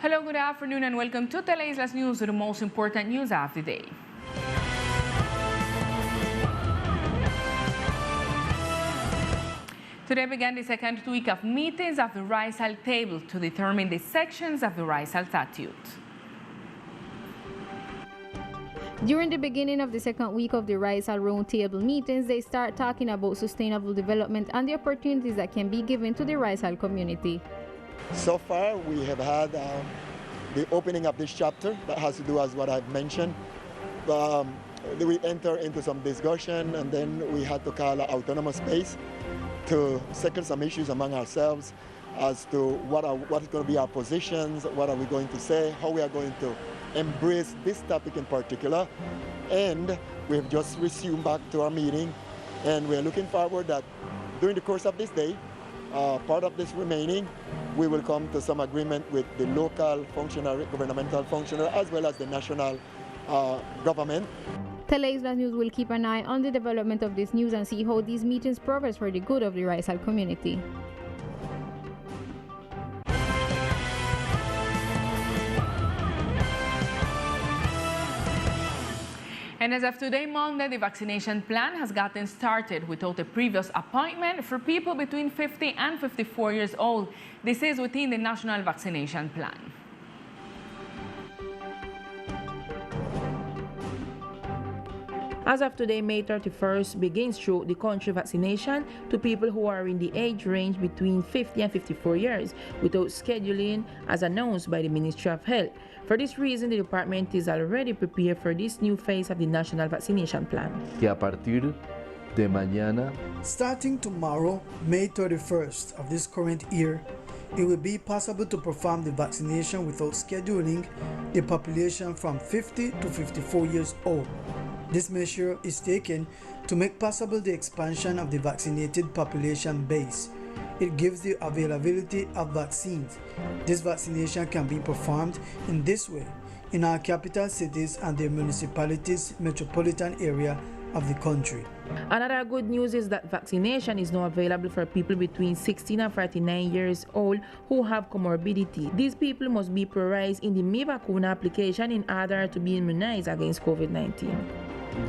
Hello, good afternoon, and welcome to Teleislas News, the most important news of the day. Today began the second week of meetings of the Raizal table to determine the sections of the Raizal statute. During the beginning of the second week of the Raizal roundtable meetings, they start talking about sustainable development and the opportunities that can be given to the Raizal community. So far, we have had the opening of this chapter that has to do as what I've mentioned. We enter into some discussion, and then we had to call an autonomous space to settle some issues among ourselves as to what is going to be our positions, what are we going to say, how we are going to embrace this topic in particular. And we've just resumed back to our meeting, and we're looking forward that during the course of this day, part of this remaining, we will come to some agreement with the local functionary, governmental functionary, as well as the national government. Teleislas News will keep an eye on the development of this news and see how these meetings progress for the good of the Raizal community. And as of today, Monday, the vaccination plan has gotten started without a previous appointment for people between 50 and 54 years old. This is within the National Vaccination Plan. As of today, May 31st, begins through the country vaccination to people who are in the age range between 50 and 54 years without scheduling as announced by the Ministry of Health. For this reason, the department is already prepared for this new phase of the National Vaccination Plan. Que a partir de mañana, starting tomorrow, May 31st of this current year, it will be possible to perform the vaccination without scheduling the population from 50 to 54 years old. This measure is taken to make possible the expansion of the vaccinated population base. It gives the availability of vaccines. This vaccination can be performed in this way in our capital cities and their municipalities' metropolitan area of the country. Another good news is that vaccination is now available for people between 16 and 49 years old who have comorbidity. These people must be prioritized in the Mi Vacuna application in order to be immunized against COVID-19.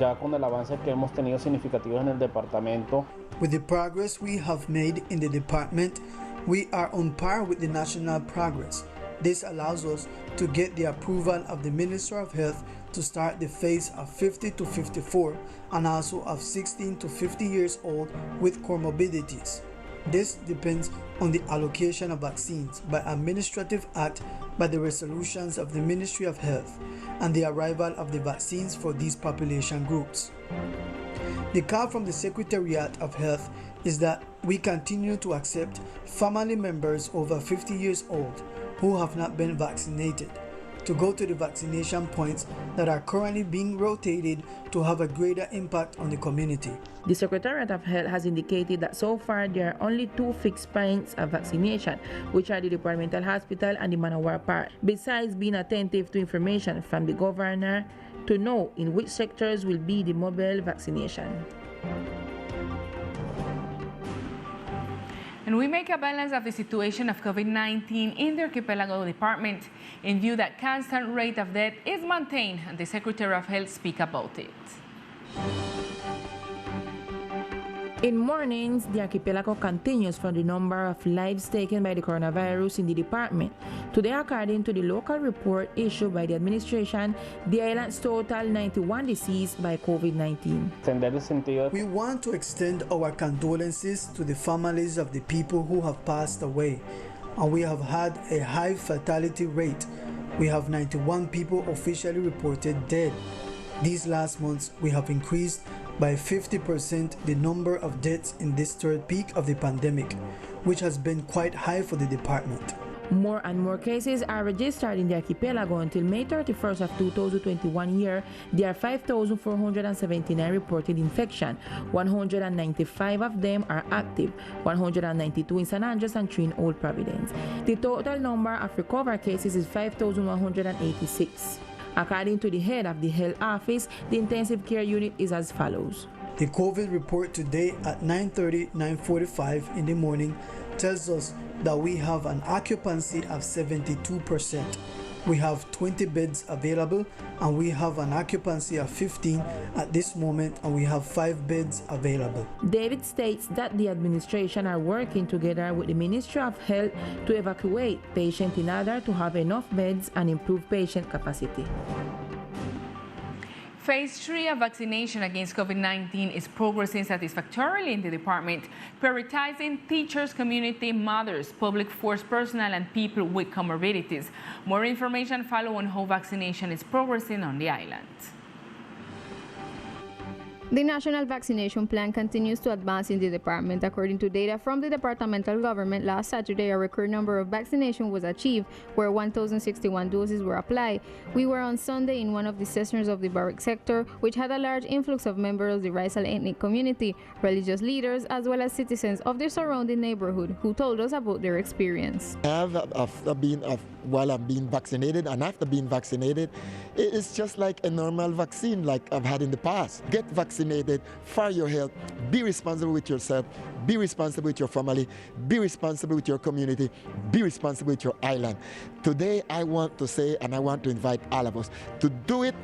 Ya con el avance que hemos tenido significativo en el departamento. With the progress we have made in the department, we are on par with the national progress. This allows us to get the approval of the Minister of Health to start the phase of 50 to 54 and also of 16 to 50 years old with comorbidities. This depends on the allocation of vaccines by administrative act by the resolutions of the Ministry of Health and the arrival of the vaccines for these population groups. The call from the Secretariat of Health is that we continue to accept family members over 50 years old who have not been vaccinated to go to the vaccination points that are currently being rotated to have a greater impact on the community. The Secretariat of Health has indicated that so far there are only 2 fixed points of vaccination, which are the Departmental Hospital and the Manowar Park, besides being attentive to information from the governor to know in which sectors will be the mobile vaccination. And we make a balance of the situation of COVID-19 in the Archipelago Department in view that constant rate of death is maintained, and the Secretary of Health speak about it. In mornings, the archipelago continues for the number of lives taken by the coronavirus in the department. Today, according to the local report issued by the administration, the islands total 91 deceased by COVID-19. We want to extend our condolences to the families of the people who have passed away, and we have had a high fatality rate. We have 91 people officially reported dead. These last months, we have increased by 50% the number of deaths in this third peak of the pandemic, which has been quite high for the department. More and more cases are registered in the archipelago. Until May 31st of 2021 year, there are 5,479 reported infection. 195 of them are active, 192 in San Andres and 3 in Old Providence. The total number of recovered cases is 5,186. According to the head of the health office, the intensive care unit is as follows. The COVID report today at 9:45 in the morning tells us that we have an occupancy of 72%. We have 20 beds available and we have an occupancy of 15 at this moment, and we have 5 beds available. David states that the administration are working together with the Ministry of Health to evacuate patients in order to have enough beds and improve patient capacity. Phase 3 of vaccination against COVID-19 is progressing satisfactorily in the department, prioritizing teachers, community, mothers, public force personnel, and people with comorbidities. More information follow on how vaccination is progressing on the island. The National Vaccination Plan continues to advance in the department. According to data from the departmental government, last Saturday a record number of vaccination was achieved, where 1,061 doses were applied. We were on Sunday in one of the sections of the Barrick sector, which had a large influx of members of the Raizal ethnic community, religious leaders, as well as citizens of the surrounding neighborhood, who told us about their experience. While I'm being vaccinated and after being vaccinated, it's just like a normal vaccine like I've had in the past. Get vaccinated for your health, be responsible with yourself, be responsible with your family, be responsible with your community, be responsible with your island. Today I want to say, and I want to invite all of us to do it,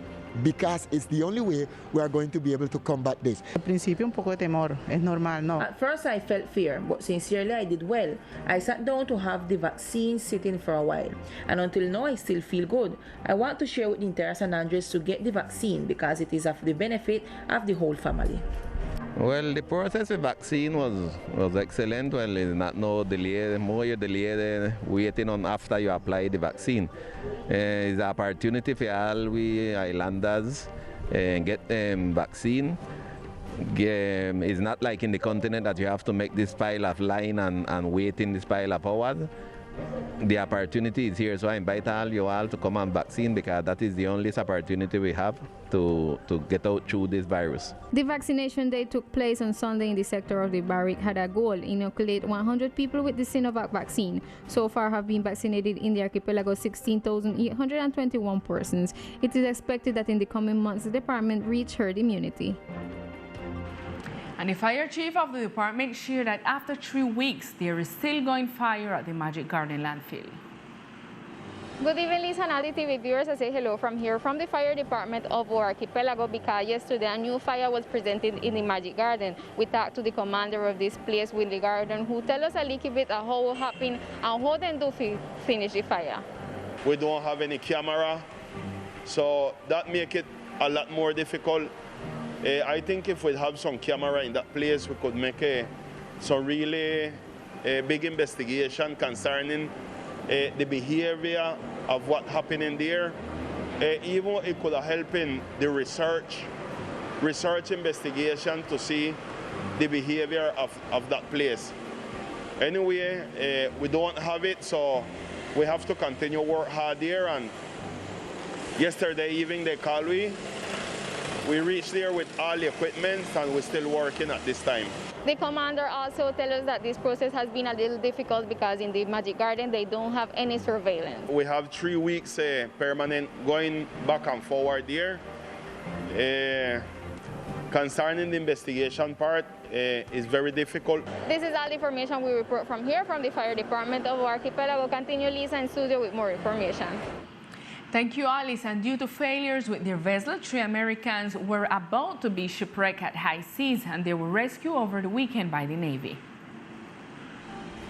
because it's the only way we are going to be able to combat this. Al principio un poco de temor, es normal, no. At first I felt fear, but sincerely I did well. I sat down to have the vaccine sitting for a while, and until now I still feel good. I want to share with the entire San Andres to get the vaccine because it is of the benefit of the whole family. Well, the process of vaccine was excellent. Well, it's not no delay, more you delay waiting on after you apply the vaccine. It's an opportunity for all we islanders get vaccine. It's not like in the continent that you have to make this pile of line and wait in this pile of hours. The opportunity is here, so I invite all you all to come and vaccine, because that is the only opportunity we have to get out through this virus. The vaccination day took place on Sunday in the sector of the Barrick had a goal: inoculate 100 people with the Sinovac vaccine. So far have been vaccinated in the archipelago 16,821 persons. It is expected that in the coming months the department reach herd immunity. And the fire chief of the department shared that after 3 weeks, there is still going fire at the Magic Garden landfill. Good evening, Lisa and Adi TV viewers. I say hello from here from the fire department of our archipelago, because yesterday a new fire was presented in the Magic Garden. We talked to the commander of this place, Willie Garden, who tell us a little bit of how it happened and how they do finish the fire. We don't have any camera, so that make it a lot more difficult. I think if we have some camera in that place, we could make some really big investigation concerning the behavior of what happened in there. Even it could help in the research investigation to see the behavior of that place. Anyway, we don't have it, so we have to continue work hard there. And yesterday evening they called we reached there with all the equipment, and we're still working at this time. The commander also tells us that this process has been a little difficult because in the Magic Garden they don't have any surveillance. We have 3 weeks permanent going back and forward there. Concerning the investigation part, is very difficult. This is all the information we report from here from the fire department of our archipelago. Continue Lisa in studio with more information. Thank you, Alice. And due to failures with their vessel, 3 Americans were about to be shipwrecked at high seas, and they were rescued over the weekend by the Navy.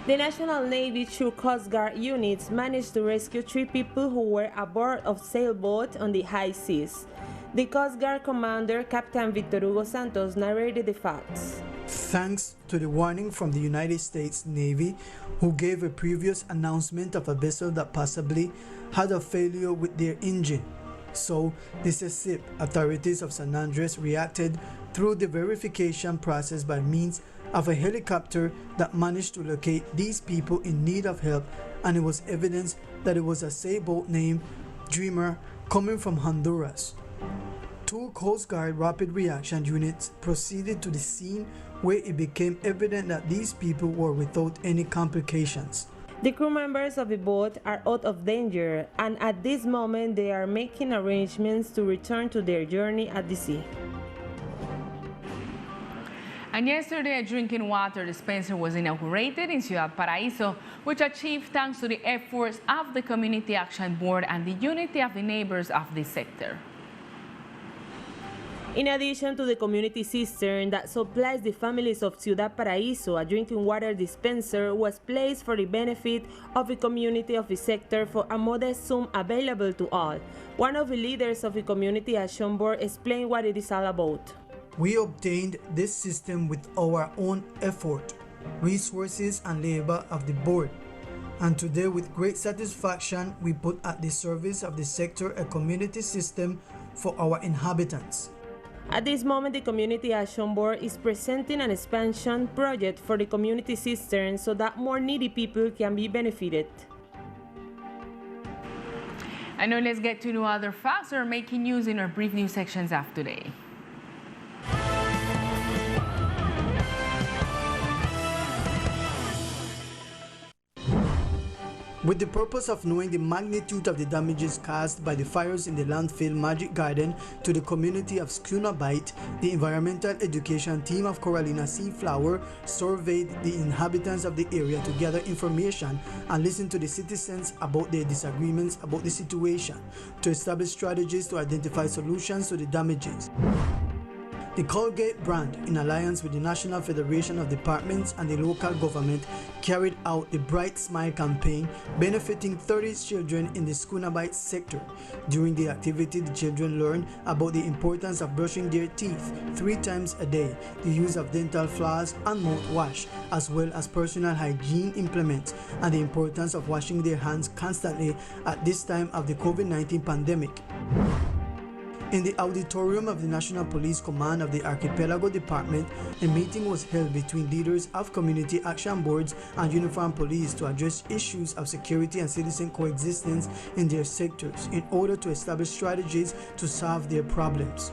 The National Navy, through Coast Guard units, managed to rescue 3 people who were aboard of sailboat on the high seas. The Coast Guard commander, Captain Victor Hugo Santos, narrated the facts. Thanks to the warning from the United States Navy, who gave a previous announcement of a vessel that possibly had a failure with their engine. So, the SESIP authorities of San Andres reacted through the verification process by means of a helicopter that managed to locate these people in need of help, and it was evidence that it was a sailboat named Dreamer coming from Honduras. 2 Coast Guard rapid reaction units proceeded to the scene, where it became evident that these people were without any complications. The crew members of the boat are out of danger, and at this moment they are making arrangements to return to their journey at the sea. And yesterday, a drinking water dispenser was inaugurated in Ciudad Paraíso, which achieved thanks to the efforts of the Community Action Board and the unity of the neighbors of this sector. In addition to the community cistern that supplies the families of Ciudad Paraíso, a drinking water dispenser was placed for the benefit of the community of the sector for a modest sum available to all. One of the leaders of the Community Action Board explained what it is all about. We obtained this system with our own effort, resources and labor of the board. And today, with great satisfaction, we put at the service of the sector a community system for our inhabitants. At this moment, the Community Action Board is presenting an expansion project for the community cistern so that more needy people can be benefited. And now let's get to know other facts that are making news in our brief news sections of today. With the purpose of knowing the magnitude of the damages caused by the fires in the landfill Magic Garden to the community of Schooner Bight, the environmental education team of Coralina Seaflower surveyed the inhabitants of the area to gather information and listen to the citizens about their disagreements about the situation, to establish strategies to identify solutions to the damages. The Colgate brand, in alliance with the National Federation of Departments and the local government, carried out the Bright Smile campaign benefiting 30 children in the Schooner Bight sector. During the activity, the children learned about the importance of brushing their teeth 3 times a day, the use of dental floss and mouthwash, as well as personal hygiene implements, and the importance of washing their hands constantly at this time of the COVID-19 pandemic. In the auditorium of the National Police Command of the Archipelago Department, a meeting was held between leaders of community action boards and uniformed police to address issues of security and citizen coexistence in their sectors in order to establish strategies to solve their problems.